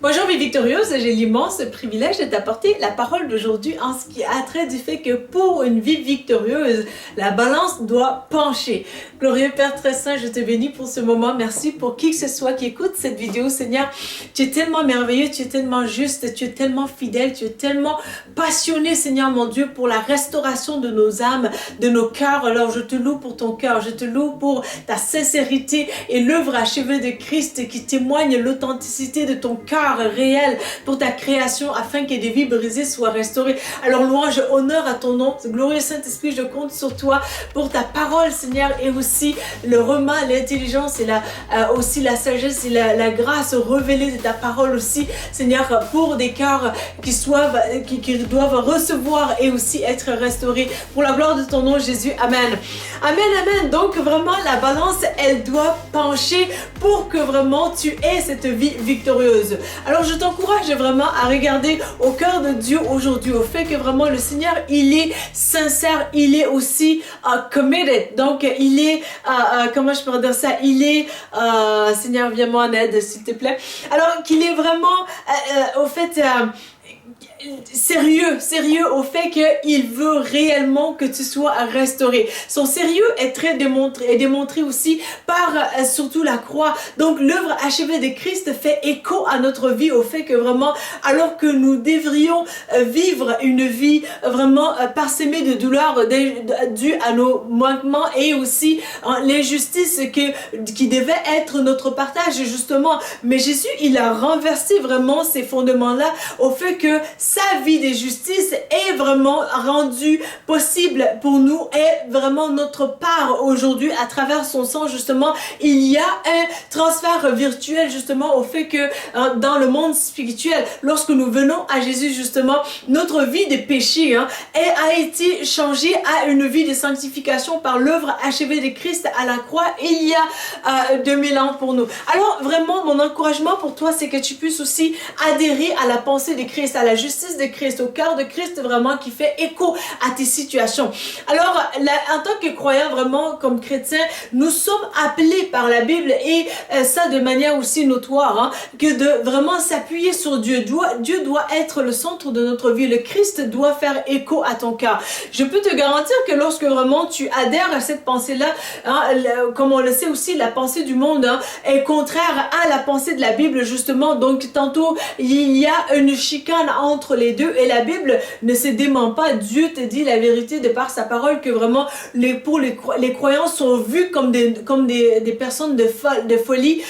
Bonjour mes victorieuses, j'ai l'immense privilège de t'apporter la parole d'aujourd'hui en ce qui a trait du fait que pour une vie victorieuse, la balance doit pencher. Glorieux Père très saint, je te bénis pour ce moment. Merci pour qui que ce soit qui écoute cette vidéo, Seigneur. Tu es tellement merveilleux, tu es tellement juste, tu es tellement fidèle, tu es tellement passionné, Seigneur mon Dieu, pour la restauration de nos âmes, de nos cœurs. Alors je te loue pour ton cœur, je te loue pour ta sincérité et l'œuvre achevée de Christ qui témoigne l'authenticité de ton cœur réel pour ta création afin que des vies brisées soient restaurées. Alors louange, honneur à ton nom. Glorieux Saint-Esprit, je compte sur toi pour ta parole, Seigneur, et aussi le remas, l'intelligence et aussi la sagesse et la grâce révélée de ta parole aussi, Seigneur, pour des cœurs qui doivent recevoir et aussi être restaurés. Pour la gloire de ton nom, Jésus. Amen. Amen, amen. Donc vraiment, la balance, elle doit pencher pour que vraiment tu aies cette vie victorieuse. Alors je t'encourage vraiment à regarder au cœur de Dieu aujourd'hui, au fait que vraiment le Seigneur, il est sincère, il est aussi committed. Donc il est, comment je peux dire ça, il est, Seigneur, viens-moi en aide s'il te plaît. Alors qu'il est vraiment, au fait, sérieux au fait qu'il veut réellement que tu sois restauré. Son sérieux est très démontré aussi par surtout la croix. Donc l'œuvre achevée de Christ fait écho à notre vie, au fait que vraiment, alors que nous devrions vivre une vie vraiment parsemée de douleurs dues à nos manquements et aussi l'injustice qui devait être notre partage justement. Mais Jésus, il a renversé vraiment ces fondements-là au fait que sa vie de justice est vraiment rendue possible pour nous et vraiment notre part aujourd'hui à travers son sang justement. Il y a un transfert virtuel justement au fait que dans le monde spirituel, lorsque nous venons à Jésus justement, notre vie de péché a été changée à une vie de sanctification par l'œuvre achevée de Christ à la croix il y a 2000 ans pour nous. Alors vraiment mon encouragement pour toi, c'est que tu puisses aussi adhérer à la pensée de Christ, à la justice de Christ, au cœur de Christ vraiment qui fait écho à tes situations. Alors en tant que croyant vraiment comme chrétien, nous sommes appelés par la Bible et ça de manière aussi notoire que de vraiment s'appuyer sur Dieu. Dieu doit être le centre de notre vie. Le Christ doit faire écho à ton cœur. Je peux te garantir que lorsque vraiment tu adhères à cette pensée-là, comme on le sait aussi, la pensée du monde est contraire à la pensée de la Bible justement. Donc tantôt il y a une chicane entre les deux et la Bible ne se dément pas. Dieu te dit la vérité de par sa parole que vraiment les croyants sont vus comme des personnes de folie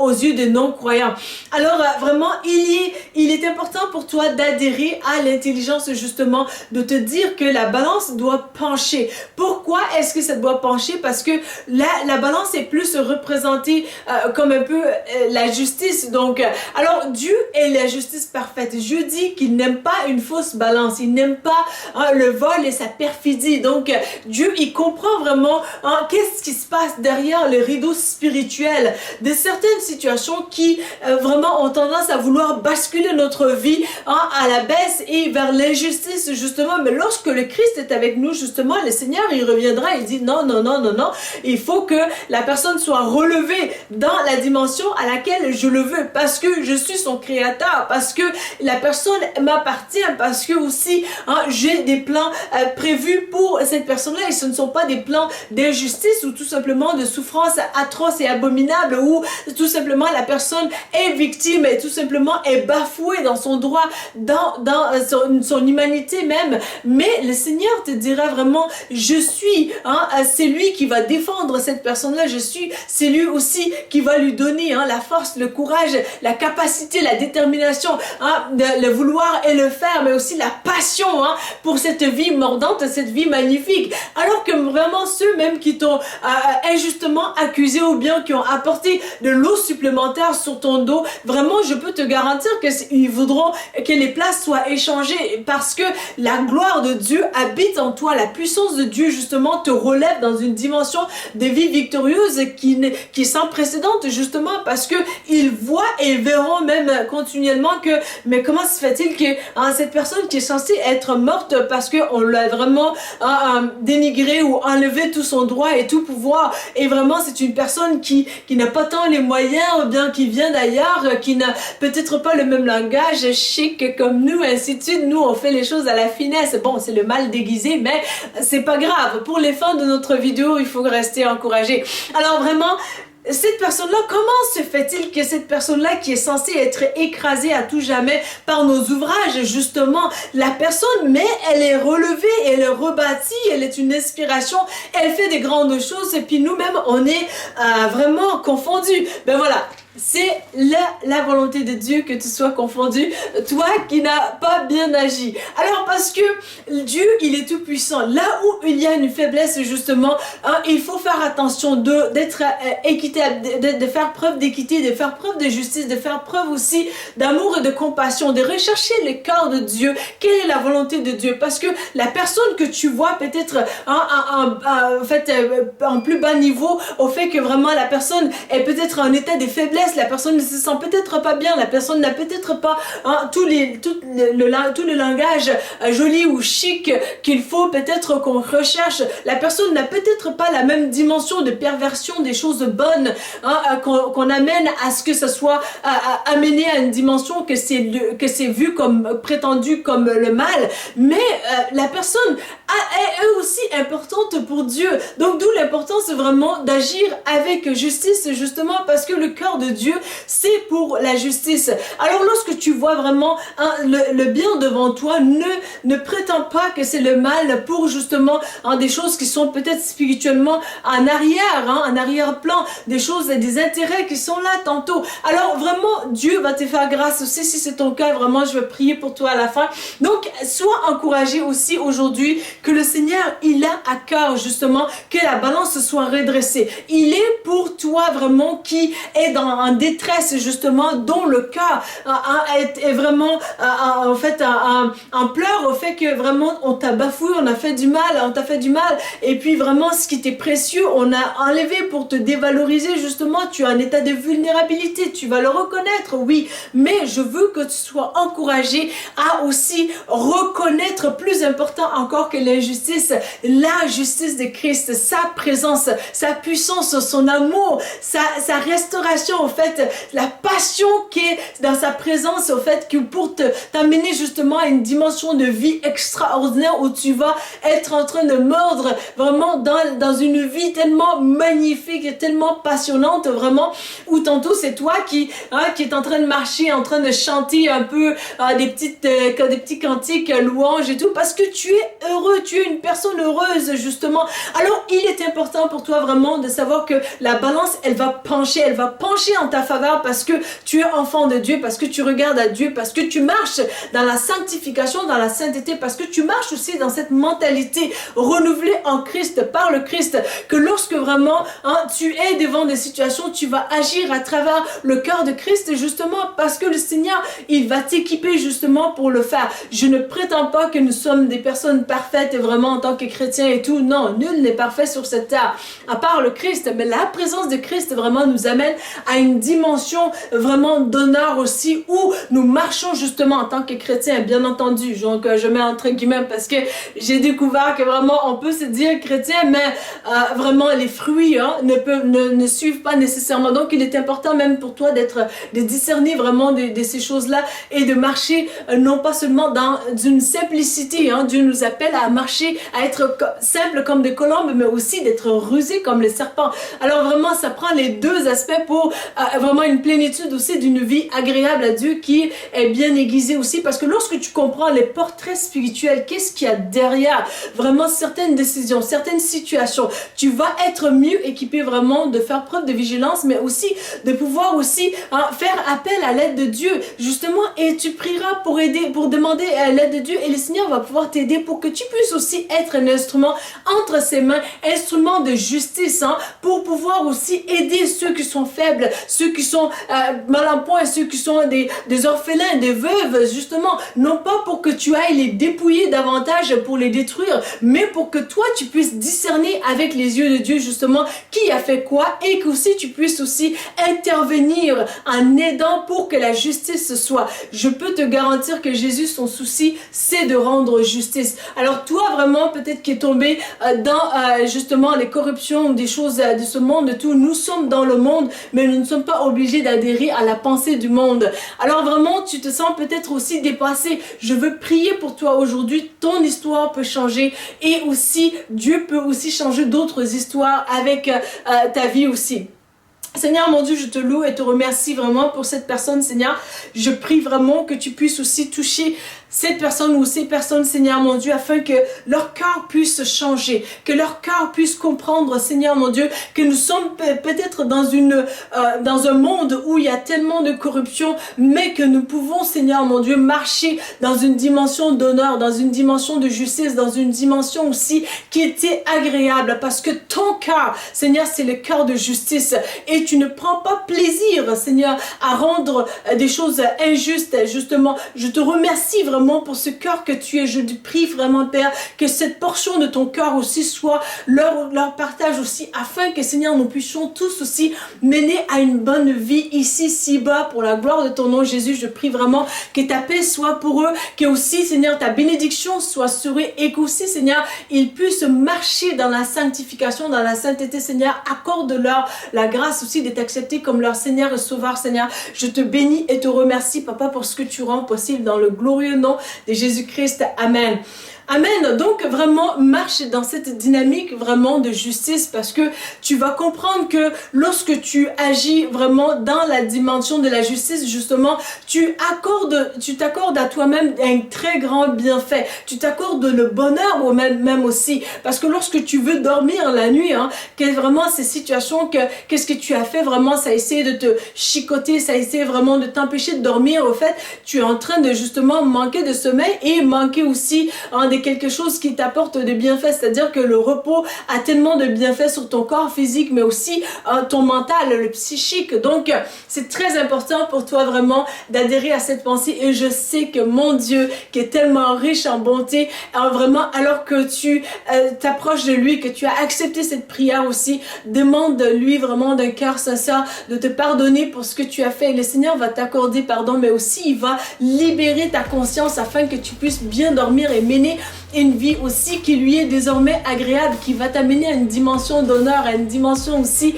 aux yeux des non-croyants. Alors vraiment il est important pour toi d'adhérer à l'intelligence justement, de te dire que la balance doit pencher. Pourquoi est-ce que ça doit pencher? Parce que la balance est plus représentée comme un peu la justice. Donc alors Dieu est la justice parfaite. Dieu dit qu'il n'aime pas une fausse balance, il n'aime pas le vol et sa perfidie. Donc Dieu, il comprend vraiment qu'est-ce qui se passe derrière le rideau spirituel de certaines situations qui vraiment ont tendance à vouloir basculer notre vie à la baisse et vers l'injustice justement. Mais lorsque le Christ est avec nous justement, le Seigneur, il reviendra, il dit non, il faut que la personne soit relevée dans la dimension à laquelle je le veux, parce que je suis son créateur, parce que la personne m'appartient, parce que aussi j'ai des plans prévus pour cette personne-là et ce ne sont pas des plans d'injustice ou tout simplement de souffrance atroce et abominable où tout simplement la personne est victime et tout simplement est bafouée dans son droit, dans son humanité même. Mais le Seigneur te dira vraiment, je suis c'est lui qui va défendre cette personne-là, c'est lui aussi qui va lui donner la force, le courage, la capacité, la détermination, de le vouloir et le faire, mais aussi la passion pour cette vie mordante, cette vie magnifique. Alors que vraiment ceux même qui t'ont injustement accusé ou bien qui ont apporté de l'eau supplémentaire sur ton dos, vraiment je peux te garantir qu'ils voudront que les places soient échangées parce que la gloire de Dieu habite en toi. La puissance de Dieu justement te relève dans une dimension de vie victorieuse qui est sans précédent justement parce que ils voient et verront même continuellement que mais comment comment se fait-il que cette personne qui est censée être morte parce qu'on l'a vraiment dénigré ou enlevé tout son droit et tout pouvoir, et vraiment c'est une personne qui n'a pas tant les moyens, ou bien qui vient d'ailleurs, qui n'a peut-être pas le même langage chic comme nous, ainsi de suite. Nous, on fait les choses à la finesse. Bon, c'est le mal déguisé, mais c'est pas grave. Pour les fans de notre vidéo, il faut rester encouragé. Alors vraiment, cette personne-là, comment se fait-il que cette personne-là qui est censée être écrasée à tout jamais par nos ouvrages, justement, la personne, mais elle est relevée, elle est rebâtie, elle est une inspiration, elle fait des grandes choses, et puis nous-mêmes, on est vraiment confondus. Ben voilà. C'est la volonté de Dieu que tu sois confondu, toi qui n'as pas bien agi. Alors parce que Dieu, il est tout puissant. Là où il y a une faiblesse, justement, il faut faire attention d'être équitable, de faire preuve d'équité, de faire preuve de justice, de faire preuve aussi d'amour et de compassion, de rechercher le cœur de Dieu. Quelle est la volonté de Dieu? Parce que la personne que tu vois peut-être en fait en plus bas niveau, au fait que vraiment la personne est peut-être en état de faiblesse, la personne ne se sent peut-être pas bien, la personne n'a peut-être pas tout le langage joli ou chic qu'il faut peut-être qu'on recherche. La personne n'a peut-être pas la même dimension de perversion des choses bonnes qu'on amène à ce que ça soit amené à une dimension que c'est vu comme prétendu comme le mal. Mais la personne est aussi importante pour Dieu. Donc d'où l'importance vraiment d'agir avec justice, justement parce que le cœur de Dieu, c'est pour la justice. Alors lorsque tu vois vraiment le bien devant toi, ne prétends pas que c'est le mal pour justement des choses qui sont peut-être spirituellement en arrière-plan, des choses et des intérêts qui sont là tantôt. Alors vraiment, Dieu va te faire grâce aussi si c'est ton cas. Vraiment, je vais prier pour toi à la fin. Donc, sois encouragé aussi aujourd'hui que le Seigneur, il a à cœur justement que la balance soit redressée. Il est pour toi vraiment qui est en détresse justement, dont le cœur est vraiment en fait en pleurs au fait que vraiment on t'a bafoué, on t'a fait du mal, et puis vraiment ce qui était précieux, on a enlevé pour te dévaloriser justement. Tu es en état de vulnérabilité, tu vas le reconnaître, oui, mais je veux que tu sois encouragé à aussi reconnaître, plus important encore que l'injustice, la justice de Christ, sa présence, sa puissance, son amour, sa restauration, au fait, la passion qui est dans sa présence, au fait, que pour t'amener justement à une dimension de vie extraordinaire où tu vas être en train de mordre vraiment dans une vie tellement magnifique et tellement passionnante, vraiment, où tantôt c'est toi qui est en train de marcher, en train de chanter un peu des petits cantiques, louanges et tout, parce que tu es heureux, tu es une personne heureuse justement. Alors il est important pour toi vraiment de savoir que la balance, elle va pencher en ta faveur, parce que tu es enfant de Dieu, parce que tu regardes à Dieu, parce que tu marches dans la sanctification, dans la sainteté, parce que tu marches aussi dans cette mentalité renouvelée en Christ, par le Christ, que lorsque vraiment tu es devant des situations, tu vas agir à travers le cœur de Christ, justement parce que le Seigneur, il va t'équiper justement pour le faire. Je ne prétends pas que nous sommes des personnes parfaites et vraiment en tant que chrétiens et tout, non, nul n'est parfait sur cette terre, à part le Christ, mais la présence de Christ vraiment nous amène à une dimension vraiment d'honneur aussi, où nous marchons justement en tant que chrétiens, bien entendu, donc je mets entre guillemets parce que j'ai découvert que vraiment on peut se dire chrétien, mais vraiment les fruits ne suivent pas nécessairement. Donc il est important même pour toi de discerner vraiment de ces choses-là et de marcher non pas seulement dans une simplicité. Dieu nous appelle à marcher, à être simple comme des colombes, mais aussi d'être rusé comme les serpents. Alors vraiment, ça prend les deux aspects pour vraiment une plénitude aussi d'une vie agréable à Dieu qui est bien aiguisée aussi, parce que lorsque tu comprends les portraits spirituels, qu'est-ce qu'il y a derrière vraiment certaines décisions, certaines situations, tu vas être mieux équipé vraiment de faire preuve de vigilance, mais aussi de pouvoir aussi faire appel à l'aide de Dieu justement, et tu prieras pour aider, pour demander l'aide de Dieu, et le Seigneur va pouvoir t'aider pour que tu puisses aussi être un instrument entre ses mains, instrument de justice, pour pouvoir aussi aider ceux qui sont faibles, ceux qui sont mal en point, ceux qui sont des orphelins, des veuves, justement, non pas pour que tu ailles les dépouiller davantage pour les détruire, mais pour que toi, tu puisses discerner avec les yeux de Dieu, justement, qui a fait quoi et qu'aussi tu puisses aussi intervenir en aidant pour que la justice soit. Je peux te garantir que Jésus, son souci, c'est de rendre justice. Alors toi, vraiment, peut-être qui est tombé dans justement les corruptions ou des choses de ce monde, tout, nous sommes dans le monde, mais nous ne sommes pas obligés d'adhérer à la pensée du monde. Alors vraiment, tu te sens peut-être aussi dépassé. Je veux prier pour toi aujourd'hui. Ton histoire peut changer et aussi Dieu peut aussi changer d'autres histoires avec ta vie aussi. Seigneur, mon Dieu, je te loue et te remercie vraiment pour cette personne, Seigneur. Je prie vraiment que tu puisses aussi toucher cette personne ou ces personnes, Seigneur, mon Dieu, afin que leur cœur puisse changer, que leur cœur puisse comprendre, Seigneur, mon Dieu, que nous sommes peut-être dans un monde où il y a tellement de corruption, mais que nous pouvons, Seigneur, mon Dieu, marcher dans une dimension d'honneur, dans une dimension de justice, dans une dimension aussi qui était agréable, parce que ton cœur, Seigneur, c'est le cœur de justice, et tu ne prends pas plaisir, Seigneur, à rendre des choses injustes, justement. Je te remercie vraiment pour ce cœur que tu es. Je te prie vraiment, Père, que cette portion de ton cœur aussi soit leur partage aussi, afin que, Seigneur, nous puissions tous aussi mener à une bonne vie ici, si bas, pour la gloire de ton nom, Jésus. Je prie vraiment que ta paix soit pour eux, que aussi, Seigneur, ta bénédiction soit sur eux, et qu'aussi, Seigneur, ils puissent marcher dans la sanctification, dans la sainteté, Seigneur. Accorde-leur la grâce aussi d'être acceptés comme leur Seigneur et Sauveur, Seigneur. Je te bénis et te remercie, Papa, pour ce que tu rends possible dans le glorieux nom de Jésus-Christ. Amen. Amen. Donc vraiment marche dans cette dynamique vraiment de justice, parce que tu vas comprendre que lorsque tu agis vraiment dans la dimension de la justice, justement, tu t'accordes à toi-même un très grand bienfait. Tu t'accordes le bonheur ou même aussi, parce que lorsque tu veux dormir la nuit, que vraiment ces situations, qu'est-ce que tu as fait vraiment, ça a essayé de te chicoter, ça a essayé vraiment de t'empêcher de dormir. Au fait, tu es en train de justement manquer de sommeil et manquer aussi de quelque chose qui t'apporte des bienfaits, c'est-à-dire que le repos a tellement de bienfaits sur ton corps physique, mais aussi ton mental, le psychique. Donc, c'est très important pour toi vraiment d'adhérer à cette pensée, et je sais que mon Dieu, qui est tellement riche en bonté, vraiment, alors que tu t'approches de lui, que tu as accepté cette prière aussi, demande-lui vraiment d'un cœur sincère de te pardonner pour ce que tu as fait, et le Seigneur va t'accorder pardon, mais aussi il va libérer ta conscience afin que tu puisses bien dormir et mener une vie aussi qui lui est désormais agréable, qui va t'amener à une dimension d'honneur, à une dimension aussi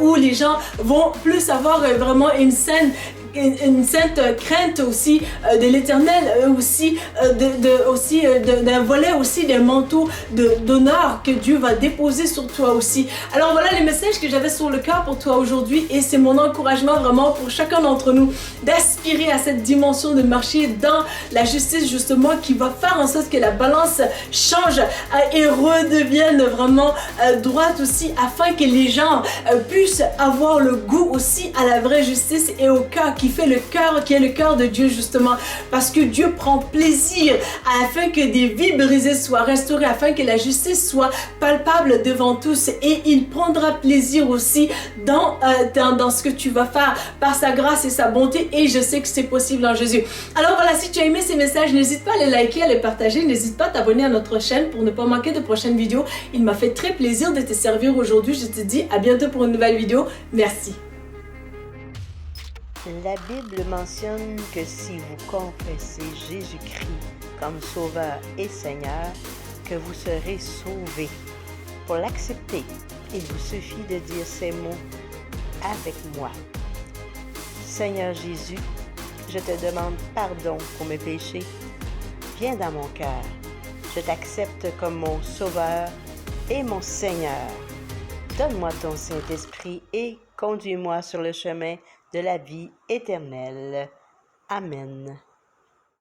où les gens vont plus avoir vraiment une sainte crainte aussi de l'Éternel, aussi d'un volet aussi des manteaux d'honneur que Dieu va déposer sur toi aussi. Alors voilà les messages que j'avais sur le cœur pour toi aujourd'hui, et c'est mon encouragement vraiment pour chacun d'entre nous d'aspirer à cette dimension de marcher dans la justice, justement, qui va faire en sorte que la balance change et redevienne vraiment droite aussi, afin que les gens puissent avoir le goût aussi à la vraie justice et au cœur qui est le cœur de Dieu, justement, parce que Dieu prend plaisir afin que des vies brisées soient restaurées, afin que la justice soit palpable devant tous, et il prendra plaisir aussi dans ce que tu vas faire par sa grâce et sa bonté, et je sais que c'est possible en Jésus. Alors voilà, si tu as aimé ces messages, n'hésite pas à les liker, à les partager, n'hésite pas à t'abonner à notre chaîne pour ne pas manquer de prochaines vidéos. Il m'a fait très plaisir de te servir aujourd'hui. Je te dis à bientôt pour une nouvelle vidéo. Merci. La Bible mentionne que si vous confessez Jésus-Christ comme Sauveur et Seigneur, que vous serez sauvés. Pour l'accepter, il vous suffit de dire ces mots avec moi. Seigneur Jésus, je te demande pardon pour mes péchés. Viens dans mon cœur. Je t'accepte comme mon Sauveur et mon Seigneur. Donne-moi ton Saint-Esprit et conduis-moi sur le chemin de la vie éternelle. Amen.